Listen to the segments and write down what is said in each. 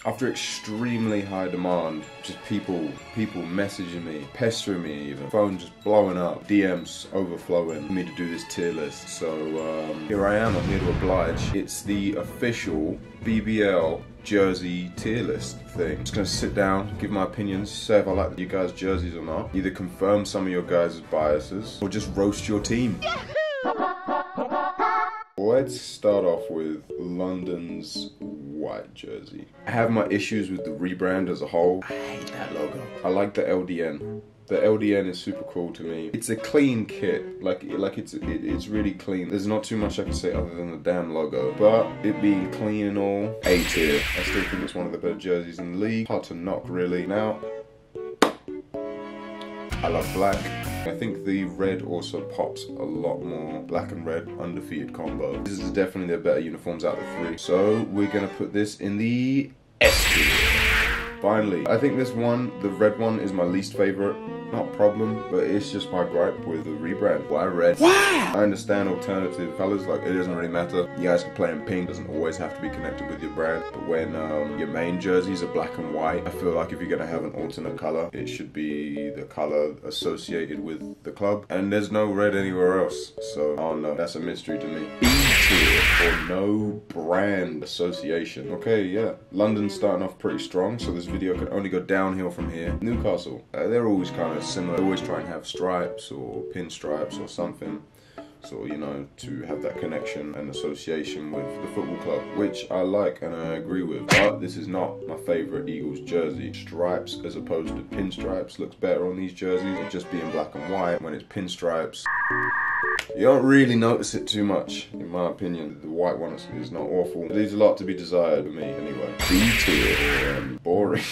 After extremely high demand, just people messaging me, pestering me even, phone just blowing up, DMs overflowing for me to do this tier list. So here I am, I'm here to oblige. It's the official BBL jersey tier list thing. I'm just gonna sit down, give my opinions, say if I like you guys' jerseys or not, either confirm some of your guys' biases, or just roast your team. Let's start off with London's white jersey. I have my issues with the rebrand as a whole. I hate that logo. I like the LDN. The LDN is super cool to me. It's a clean kit, like it's really clean. There's not too much I can say other than the damn logo, but it being clean and all, A tier. I still think it's one of the better jerseys in the league. Hard to knock, really. Now, I love black. I think the red also pops a lot more. Black and red, undefeated combo. This is definitely the better uniforms out of the three. So we're gonna put this in the S tier. Finally, I think this one, the red one, is my least favorite. Not a problem, but it's just my gripe with the rebrand. Why red? Wow! I understand alternative colors, like it doesn't really matter. You guys can play in pink, doesn't always have to be connected with your brand. But when your main jerseys are black and white, I feel like if you're gonna have an alternate color, it should be the color associated with the club. And there's no red anywhere else, so I don't know. That's a mystery to me. B tier, or no brand association. Okay, yeah. London's starting off pretty strong, so this video can only go downhill from here. Newcastle, they're always kind of similar. They always try and have stripes or pinstripes or something. So, you know, to have that connection and association with the football club, which I like and I agree with. But this is not my favorite Eagles jersey. Stripes as opposed to pinstripes looks better on these jerseys than just being black and white. When it's pinstripes, you don't really notice it too much, in my opinion. The white one is not awful. It leaves a lot to be desired for me, anyway. B tier, boring.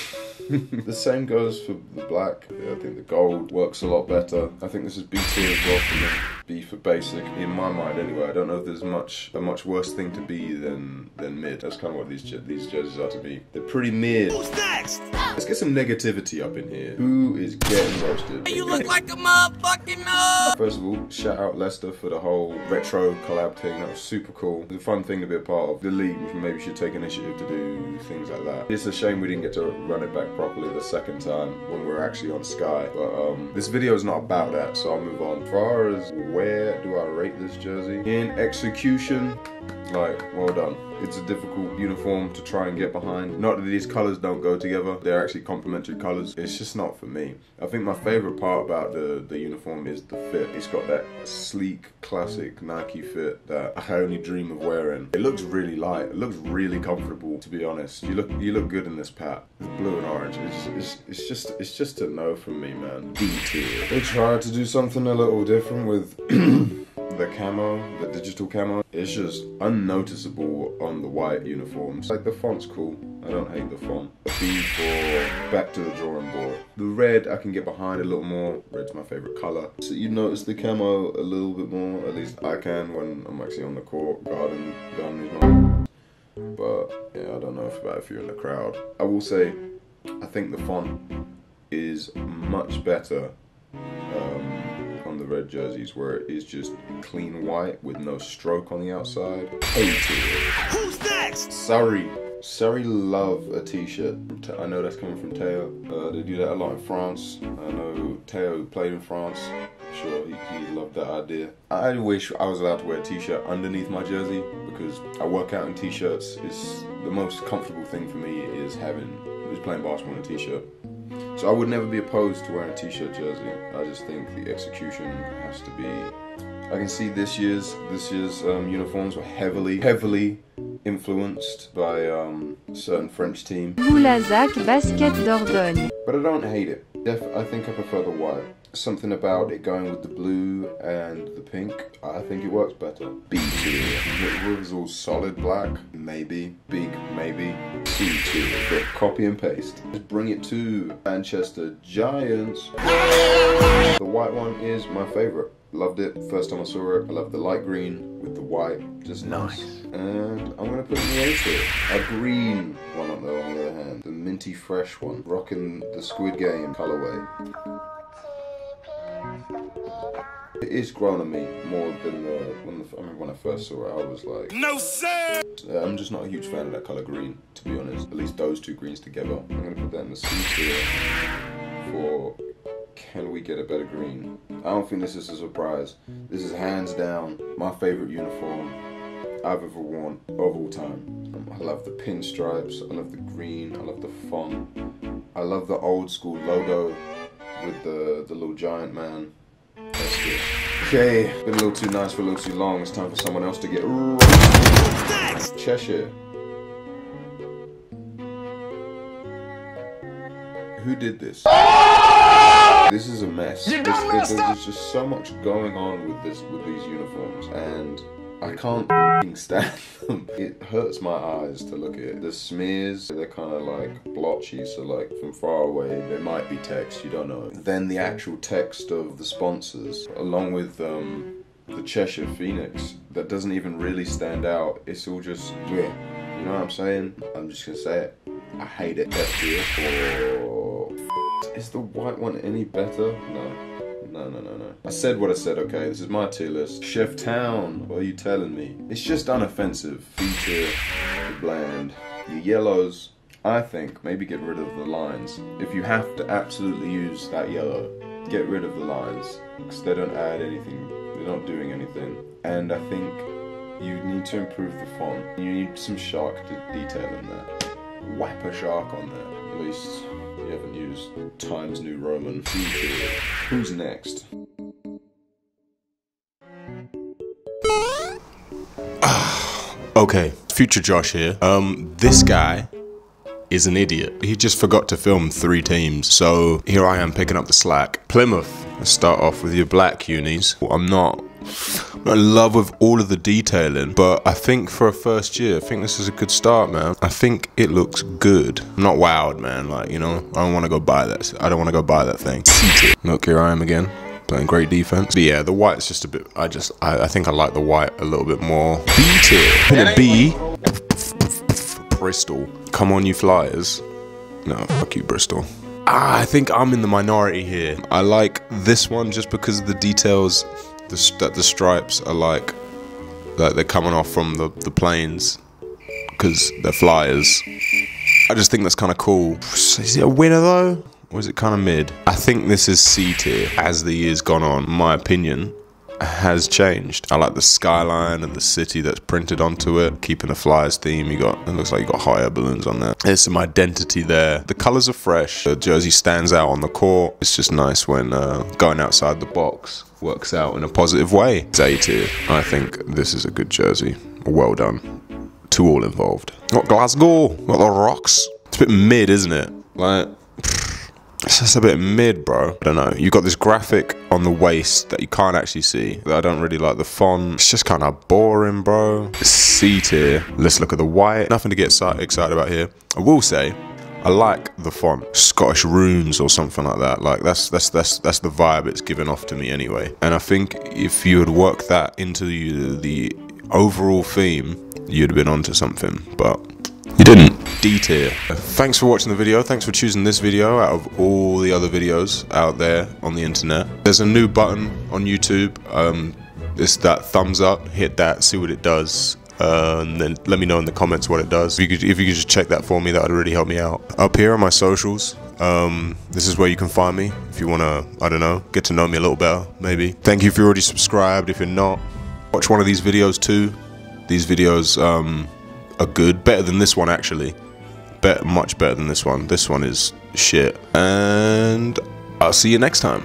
The same goes for the black. I think the gold works a lot better. I think this is B tier as well for me. B for basic, in my mind anyway. I don't know if there's a much worse thing to be than mid. That's kind of what these jerseys are to be. They're pretty mid. Who's next? Let's get some negativity up in here. Who is getting roasted? You look like a motherfucking nut! First of all, shout out Leicester for the whole retro collab thing. That was super cool. It was a fun thing to be a part of. The league maybe should take initiative to do things like that. It's a shame we didn't get to run it back properly the second time when we were actually on Sky. But this video is not about that, so I'll move on. As far as where do I rate this jersey? In execution, like, well done. It's a difficult uniform to try and get behind. Not that these colors don't go together, they're actually complementary colors. It's just not for me. I think my favorite part about the uniform is the fit. It's got that sleek, classic Nike fit that I only dream of wearing. It looks really light, it looks really comfortable, to be honest. You look good in this pat. It's blue and orange. It's just a no from me, man. B tier. They tried to do something a little different with the camo, the digital camo. It's just unnoticeable on the white uniforms. Like, the font's cool. I don't hate the font. A B for back to the drawing board. The red I can get behind a little more. Red's my favorite color. So you notice the camo a little bit more. At least I can when I'm actually on the court. Garden is not. But yeah, I don't know if you're in the crowd. I will say, I think the font is much better on the red jerseys, where it is just clean white with no stroke on the outside. A tier. Who's next? Surrey love a t-shirt. I know that's coming from Teo. They do that a lot in France. I know Teo played in France. I'm sure he loved that idea. I wish I was allowed to wear a t-shirt underneath my jersey, because I work out in t-shirts. It's the most comfortable thing for me is playing basketball in a t-shirt. So I would never be opposed to wearing a t-shirt jersey. I just think the execution has to be. I can see this year's uniforms were heavily influenced by a certain French team. Boulazac Basket Dordogne. But I don't hate it. I think I prefer the white. Something about it going with the blue and the pink, I think it works better. B tier. It was all solid black, maybe. Big, maybe. C tier. But copy and paste. Just bring it to Manchester Giants. The white one is my favorite. Loved it first time I saw it. I love the light green with the white, just nice. And I'm gonna put it in the A tier. A green one on the other hand, the minty fresh one, rocking the Squid Game colorway. It is grown on me more than I remember when I first saw it. I was like, no sir. I'm just not a huge fan of that color green, to be honest. At least those two greens together. I'm gonna put that in the C tier for can we get a better green? I don't think this is a surprise. This is hands down my favorite uniform I've ever worn of all time. I love the pinstripes, I love the green, I love the font. I love the old school logo with the little giant man. That's good. Okay, been a little too nice for a little too long. It's time for someone else to get roasted. Cheshire. Who did this? This is a mess. There's just so much going on with these uniforms, and I can't stand them. It hurts my eyes to look at it. The smears, they're kind of like blotchy, so like from far away there might be text, you don't know. Then the actual text of the sponsors, along with the Cheshire Phoenix, that doesn't even really stand out. It's all just, yeah, you know what I'm saying? I'm just gonna say it. I hate it. F tier for... Is the white one any better? No. I said what I said, okay? This is my tier list. Chef Town, what are you telling me? It's just unoffensive. B tier, bland. Your yellows, I think, maybe get rid of the lines. If you have to absolutely use that yellow, get rid of the lines. Because they don't add anything, they're not doing anything. And I think you need to improve the font. You need some shark detail in there. Whap a shark on there, at least. You haven't used Times New Roman. Who's next? Okay, future Josh here. This guy is an idiot. He just forgot to film 3 teams, so here I am picking up the slack. Plymouth. Let's start off with your black unis. I'm not in love with all of the detailing, but I think for a first year, I think this is a good start, man. I think it looks good. I'm not wowed, man. Like, you know, I don't want to go buy that. I don't want to go buy that thing. Look, here I am again, playing great defense. But yeah, the white's just a bit. I think I like the white a little bit more. B tier. Put a B. Bristol. Come on, you Flyers. No, fuck you, Bristol. I think I'm in the minority here. I like this one just because of the details. That the stripes are like they're coming off from the planes because they're Flyers. I just think that's kind of cool. Is it a winner though, or is it kind of mid? I think this is C tier. As the years gone on, my opinion has changed. I like the skyline and the city that's printed onto it, keeping the Flyers theme. It looks like you got hot air balloons on there. There's some identity there. The colors are fresh. The jersey stands out on the court. It's just nice when going outside the box works out in a positive way. It's A tier. I think this is a good jersey. Well done to all involved. Got Glasgow, got the Rocks. It's a bit mid, isn't it? Like, it's just a bit mid, bro. I don't know. You've got this graphic on the waist that you can't actually see. I don't really like the font. It's just kind of boring, bro. It's C tier. Let's look at the white. Nothing to get excited about here. I will say, I like the font. Scottish runes or something like that. Like that's the vibe it's given off to me anyway. And I think if you had worked that into the overall theme, you'd have been onto something. But you didn't. D tier. Thanks for watching the video. Thanks for choosing this video out of all the other videos out there on the internet. There's a new button on YouTube. It's that thumbs up. Hit that. See what it does. And then let me know in the comments what it does. If you could just check that for me, that would really help me out. Up here are my socials. This is where you can find me if you want to, I don't know, get to know me a little better, maybe. Thank you if you're already subscribed. If you're not, watch one of these videos too. These videos are good. Better than this one, actually. Much better than this one. This one is shit. And I'll see you next time.